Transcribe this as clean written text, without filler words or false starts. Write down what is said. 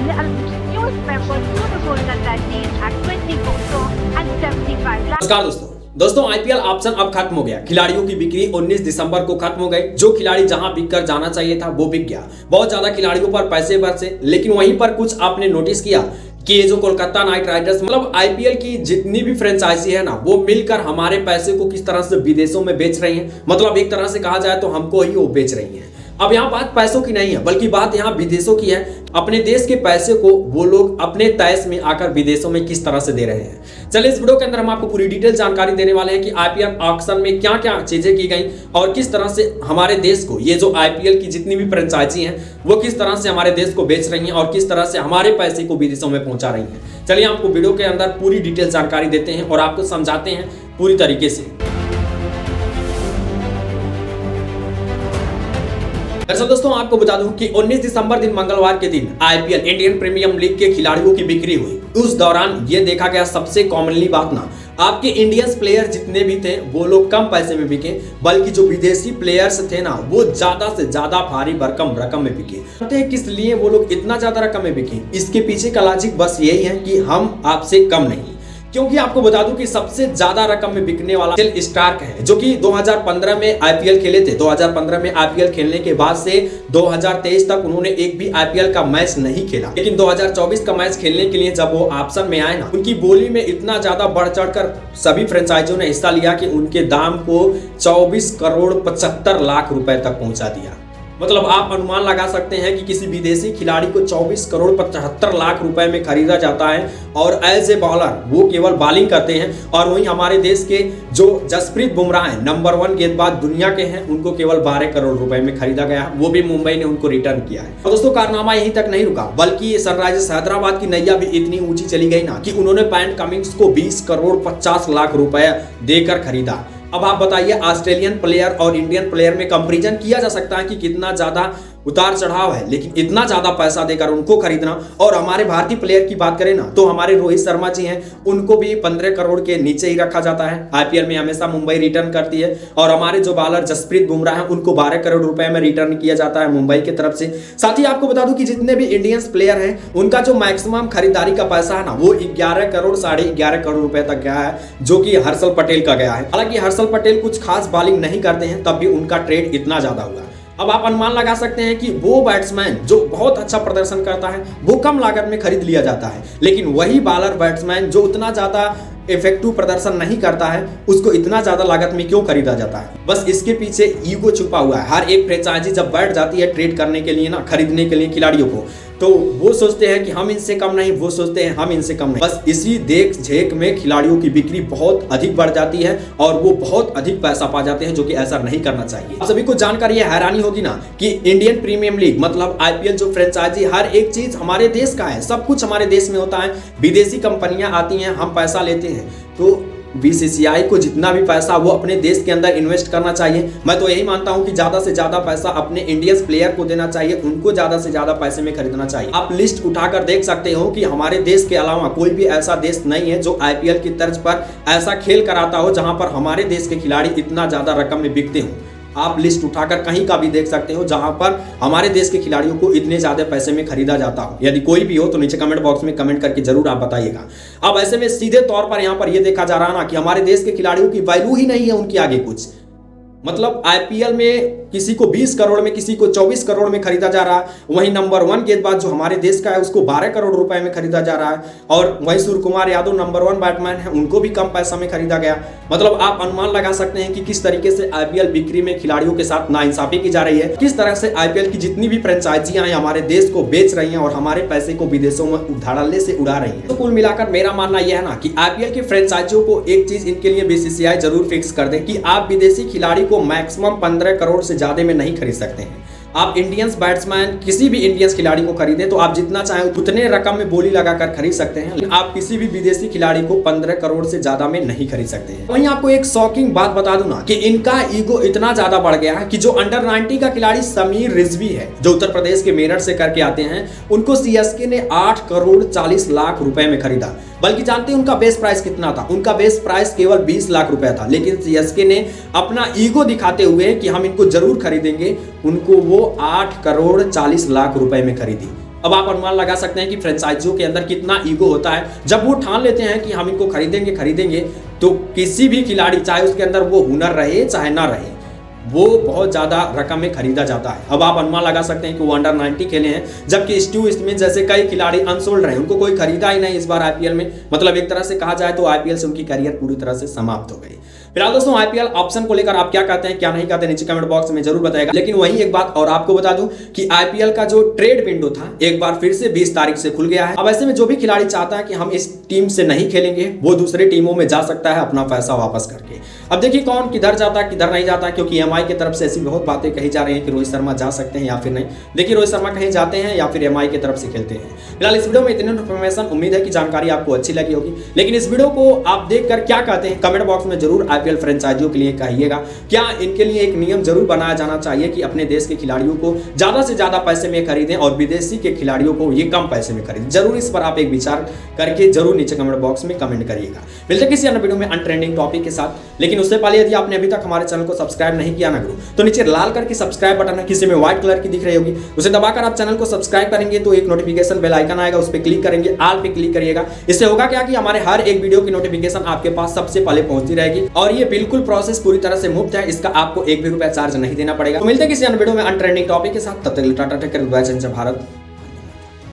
members to the Kolkata team at 24 and 75 lakhs. नमस्कार दोस्तों IPL option अब खत्म हो गया। खिलाड़ियों की बिक्री 19 दिसंबर को खत्म हो गई। जो खिलाड़ी जहां बिक कर जाना चाहिए था वो बिक गया। बहुत ज्यादा खिलाड़ियों पर पैसे बरसे, लेकिन वहीं पर कुछ आपने नोटिस किया कि ये जो कोलकाता नाइट राइडर्स मतलब आईपीएल की जितनी भी फ्रेंचाइजी है ना, वो मिलकर हमारे पैसे को किस तरह से विदेशों में बेच रही हैं। मतलब एक तरह से कहा जाए तो हमको ही वो बेच रही हैं। अब यहाँ बात पैसों की नहीं है, बल्कि बात यहाँ विदेशों की है। अपने देश के पैसे को वो लोग अपने तैश में आकर विदेशों में किस तरह से दे रहे हैं। चलिए इस वीडियो के अंदर हम आपको पूरी डिटेल जानकारी देने वाले हैं कि आईपीएल ऑक्शन में क्या क्या चीजें की गई और किस तरह से हमारे देश को ये जो आईपीएल की जितनी भी फ्रेंचाइजी हैं वो किस तरह से हमारे देश को बेच रही हैं और किस तरह से हमारे पैसे को विदेशों में पहुंचा रही हैं। चलिए आपको वीडियो के अंदर पूरी डिटेल जानकारी देते हैं और आपको समझाते हैं पूरी तरीके से। दरअसल दोस्तों आपको बता दूं कि 19 दिसंबर दिन मंगलवार के दिन आईपीएल इंडियन प्रीमियर लीग के खिलाड़ियों की बिक्री हुई। उस दौरान ये देखा गया सबसे कॉमनली बात ना, आपके इंडियन प्लेयर जितने भी थे वो लोग कम पैसे में बिके, बल्कि जो विदेशी प्लेयर्स थे ना वो ज्यादा से ज्यादा भारी भरकम रकम में बिके। जानते हैं किस लिए वो लोग इतना ज्यादा रकम में बिके? इसके पीछे का लॉजिक बस यही है कि हम आपसे कम नहीं। क्योंकि आपको बता दूं कि सबसे ज्यादा रकम में बिकने वाला मिचेल स्टार्क है, जो कि 2015 में आईपीएल खेले थे। 2015 में आईपीएल खेलने के बाद से 2023 तक उन्होंने एक भी आईपीएल का मैच नहीं खेला। लेकिन 2024 का मैच खेलने के लिए जब वो ऑप्शन में आए ना, उनकी बोली में इतना ज्यादा बढ़ चढ़कर सभी फ्रेंचाइजियों ने हिस्सा लिया कि उनके दाम को 24 करोड़ 75 लाख रुपए तक पहुंचा दिया। मतलब आप अनुमान लगा सकते हैं कि किसी विदेशी खिलाड़ी को 24 करोड़ 75 लाख रुपए में खरीदा जाता है और एज ए बॉलर वो केवल बॉलिंग करते हैं। और वहीं हमारे देश के जो जसप्रीत बुमराह हैं, नंबर 1 गेंदबाज दुनिया के हैं, उनको केवल 12 करोड़ रुपए में खरीदा गया, वो भी मुंबई ने उनको रिटर्न किया है। और दोस्तों कारनामा यहीं तक नहीं रुका, बल्कि सनराइजर्स हैदराबाद की नैया भी इतनी ऊंची चली गई ना कि उन्होंने पैट कमिंस को 20 करोड़ 50 लाख रुपए देकर खरीदा। अब आप बताइए, ऑस्ट्रेलियन प्लेयर और इंडियन प्लेयर में कंपैरिजन किया जा सकता है कि कितना ज्यादा उतार चढ़ाव है, लेकिन इतना ज्यादा पैसा देकर उनको खरीदना। और हमारे भारतीय प्लेयर की बात करें ना तो हमारे रोहित शर्मा जी हैं, उनको भी 15 करोड़ के नीचे ही रखा जाता है। आईपीएल में हमेशा मुंबई रिटर्न करती है। और हमारे जो बॉलर जसप्रीत बुमराह हैं उनको 12 करोड़ रुपए में रिटर्न किया जाता है मुंबई की तरफ से। साथ ही आपको बता दूं कि जितने भी इंडियंस प्लेयर हैं उनका जो मैक्सिमम खरीदारी का पैसा है ना वो 11 करोड़ 11.5 करोड़ रुपए तक गया है, जो कि हर्षल पटेल का गया है। हालांकि हर्षल पटेल कुछ खास बॉलिंग नहीं करते हैं, तब भी उनका ट्रेड इतना ज्यादा हुआ। अब आप अनुमान लगा सकते हैं कि वो बैट्समैन जो बहुत अच्छा प्रदर्शन करता है वो कम लागत में खरीद लिया जाता है, लेकिन वही बॉलर बैट्समैन जो उतना ज्यादा इफेक्टिव प्रदर्शन नहीं करता है उसको इतना ज्यादा लागत में क्यों खरीदा जाता है? बस इसके पीछे ईगो छुपा हुआ है। हर एक फ्रेंचाइजी जब बैठ जाती है ट्रेड करने के लिए ना, खरीदने के लिए खिलाड़ियों को, तो वो सोचते हैं कि हम इनसे कम नहीं, वो सोचते हैं हम इनसे कम नहीं। बस इसी देख झेक में खिलाड़ियों की बिक्री बहुत अधिक बढ़ जाती है और वो बहुत अधिक पैसा पा जाते हैं, जो कि ऐसा नहीं करना चाहिए। आप सभी को जानकर ये हैरानी होगी ना कि इंडियन प्रीमियर लीग मतलब आईपीएल जो फ्रेंचाइजी, हर एक चीज हमारे देश का है, सब कुछ हमारे देश में होता है। विदेशी कंपनियां आती हैं, हम पैसा लेते हैं, तो बीसीसीआई को जितना भी पैसा वो अपने देश के अंदर इन्वेस्ट करना चाहिए। मैं तो यही मानता हूं कि ज्यादा से ज्यादा पैसा अपने इंडियन प्लेयर को देना चाहिए, उनको ज्यादा से ज्यादा पैसे में खरीदना चाहिए। आप लिस्ट उठाकर देख सकते हो कि हमारे देश के अलावा कोई भी ऐसा देश नहीं है जो आईपीएल की तर्ज पर ऐसा खेल कराता हो जहां पर हमारे देश के खिलाड़ी इतना ज्यादा रकम में बिकते हो। आप लिस्ट उठाकर कहीं का भी देख सकते हो जहां पर हमारे देश के खिलाड़ियों को इतने ज्यादा पैसे में खरीदा जाता हो। यदि कोई भी हो तो नीचे कमेंट बॉक्स में कमेंट करके जरूर आप बताइएगा। अब ऐसे में सीधे तौर पर यहां पर यह देखा जा रहा ना कि हमारे देश के खिलाड़ियों की वैल्यू ही नहीं है उनके आगे कुछ। मतलब आईपीएल में किसी को 20 करोड़ में, किसी को 24 करोड़ में खरीदा जा रहा है। वहीं नंबर 1 गेंदबाज जो हमारे देश का है उसको 12 करोड़ रुपए में खरीदा जा रहा है। और वहीं सूर्य कुमार यादव नंबर 1 बैट्समैन है, उनको भी कम पैसा में खरीदा गया। मतलब आप अनुमान लगा सकते हैं कि किस तरीके से आईपीएल बिक्री में खिलाड़ियों के साथ नाइंसाफी की जा रही है, किस तरह से आईपीएल की जितनी भी फ्रेंचाइजियां हैं हमारे देश को बेच रही हैं और हमारे पैसे को विदेशों में धड़ल्ले से उड़ा रही है। तो कुल मिलाकर मेरा मानना यह है ना कि आईपीएल की फ्रेंचाइजियों को एक चीज इनके लिए बीसीसीआई जरूर फिक्स कर दे कि आप विदेशी खिलाड़ी को मैक्सिमम 15 करोड़ से ज्यादा में नहीं खरीद सकते हैं। आप इंडियंस बैट्समैन किसी भी इंडियंस खिलाड़ी को खरीदें तो आप जितना चाहें उतने रकम में बोली लगाकर खरीद सकते हैं, लेकिन आप किसी भी विदेशी खिलाड़ी को 15 करोड़ से ज्यादा में नहीं खरीद सकते हैं। वहीं आपको एक शॉकिंग बात बता दूं ना कि इनका ईगो इतना ज्यादा बढ़ गया है कि जो अंडर 90 का खिलाड़ी समीर रिजवी है, जो उत्तर प्रदेश के मेरठ से करके आते हैं, उनको सीएसके ने 8 करोड़ 40 लाख रुपए में खरीदा। बल्कि जानते हैं उनका बेस प्राइस कितना था? उनका बेस प्राइस केवल 20 लाख रुपए था, लेकिन सीएसके ने अपना ईगो दिखाते हुए कि हम इनको जरूर खरीदेंगे, उनको वो 8 करोड़ 40 लाख रुपए में खरीदी। अब आप अनुमान लगा सकते हैं कि फ्रेंचाइजियों के अंदर कितना ईगो होता है। जब वो ठान लेते हैं कि हम इनको खरीदेंगे तो किसी भी खिलाड़ी, चाहे उसके अंदर वो हुनर रहे चाहे ना रहे, वो बहुत ज़्यादा रकम में खरीदा जाता है। अब आप अनुमान लगा सकते हैं कि वो अंडर 90 खेले हैं, जबकि स्टीव स्मिथ जैसे कई खिलाड़ी अनसोल्ड रहे, उनको कोई खरीदा ही नहीं इस बार आईपीएल में। मतलब एक तरह से कहा जाए तो आईपीएल से उनकी करियर पूरी तरह से समाप्त हो गई। फिलहाल दोस्तों आईपीएल ऑप्शन को लेकर आप क्या कहते हैं, क्या नहीं कहते, नीचे कमेंट बॉक्स में जरूर बताएगा। लेकिन वहीं एक बात और आपको बता दूं कि आईपीएल का जो ट्रेड विंडो था एक बार फिर से 20 तारीख से खुल गया है। अब ऐसे में जो भी खिलाड़ी चाहता है कि हम इस टीम से नहीं खेलेंगे, वो दूसरे टीमों में जा सकता है अपना पैसा वापस करके। अब देखिए कौन किधर जाता है किधर नहीं जाता, क्योंकि एमआई की तरफ से ऐसी बहुत बातें कही जा रही हैं कि रोहित शर्मा जा सकते हैं या फिर नहीं। देखिए रोहित शर्मा कहीं जाते हैं या फिर एमआई की तरफ से खेलते हैं। फिलहाल इस वीडियो में इतनी इन्फॉर्मेशन, उम्मीद है कि जानकारी आपको अच्छी लगी होगी। लेकिन इस वीडियो को आप देखकर क्या कहते हैं कमेंट बॉक्स में जरूर आईपीएल फ्रेंचाइजियों के लिए कहिएगा। क्या इनके लिए एक नियम जरूर बनाया जाना चाहिए कि अपने देश के खिलाड़ियों को ज्यादा से ज्यादा पैसे में खरीदें और विदेशी के खिलाड़ियों को ये कम पैसे में खरीदें? जरूर इस पर आप एक विचार करके जरूर नीचे कमेंट बॉक्स में कमेंट करिएगा। मिलते हैं किसी अन्य वीडियो में अनट्रेंडिंग टॉपिक के साथ। लेकिन उससे पहले यदि आपने अभी तक हमारे चैनल को सब्सक्राइब नहीं किया ना तो नीचे लाल करके सब्सक्राइब बटन है, किसी में व्हाइट कलर की दिख रही होगी, उसे दबाकर आप चैनल को सब्सक्राइब करेंगे तो एक नोटिफिकेशन बेल आइकन आएगा, उस पर क्लिक करेंगे, ऑल पे क्लिक करिएगा। इससे होगा क्या कि हमारे हर एक वीडियो की नोटिफिकेशन आपके पास सबसे पहले पहुंचती रहेगी और ये बिल्कुल प्रोसेस पूरी तरह से मुफ्त है, इसका आपको एक भी रुपया चार्ज नहीं देना पड़ेगा। तो मिलते हैं किसी अन्य वीडियो में अनट्रेंडिंग टॉपिक के साथ, तब तक टाटा टेक केयर, बाय जय भारत।